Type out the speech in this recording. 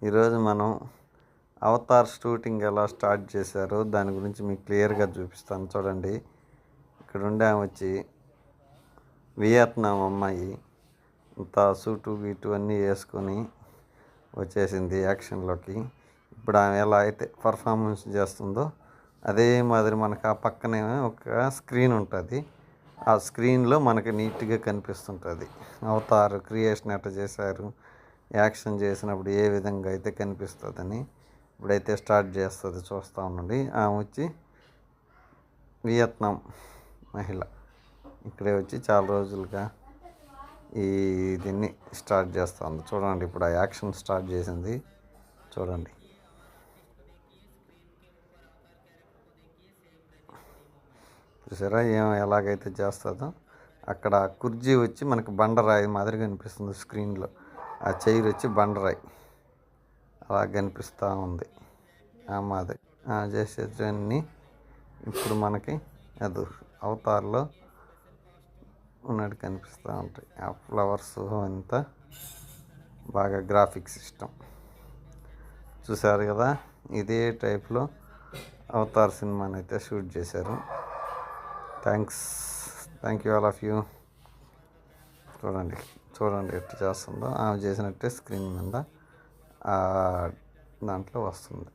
ఈరోజు మనం Avatar shooting ఎలా స్టార్ట్ చేశారో దాని గురించి మీకు క్లియర్గా చూపిస్తాను చూడండి. ఇక్కడ ఉండే ఆమె వచ్చి వియత్నాం అమ్మాయి, అంత సూటు గీటు అన్నీ వేసుకొని వచ్చేసింది యాక్షన్లోకి. ఇప్పుడు ఆమె ఎలా అయితే పర్ఫార్మెన్స్ చేస్తుందో అదే మాదిరి మనకు ఆ పక్కనే ఒక స్క్రీన్ ఉంటుంది. ఆ స్క్రీన్లో మనకి నీట్గా కనిపిస్తుంటుంది అవతార్ క్రియేషన్ ఎట్లా చేశారు, యాక్షన్ చేసినప్పుడు ఏ విధంగా అయితే కనిపిస్తుందని. ఇప్పుడైతే స్టార్ట్ చేస్తుంది, చూస్తూ ఉండండి. ఆమె వచ్చి వియత్నాం మహిళ, ఇక్కడే వచ్చి చాలా రోజులుగా ఈ దీన్ని స్టార్ట్ చేస్తుంది. చూడండి, ఇప్పుడు ఆ యాక్షన్ స్టార్ట్ చేసింది చూడండి. చూసారా ఎలాగైతే చేస్తుందో. అక్కడ కుర్జీ వచ్చి మనకు బండరాయి మాదిరిగా కనిపిస్తుంది స్క్రీన్లో. ఆ చైర్ వచ్చి బండరాయి అలా కనిపిస్తూ ఉంది. ఆ మాదిరి చేసేవన్నీ ఇప్పుడు మనకి అది అవతార్లో ఉన్నట్టు కనిపిస్తూ ఉంటాయి. ఆ ఫ్లవర్స్ అంతా బాగా గ్రాఫిక్స్ సిస్టమ్ చూసారు కదా. ఇదే టైప్లో అవతార్ సినిమాని అయితే షూట్ చేశారు. Thank you all of you. చూడండి ఎట్లా చేస్తుందో. ఆమె చేసినట్టే స్క్రీన్ మీద దాంట్లో వస్తుంది.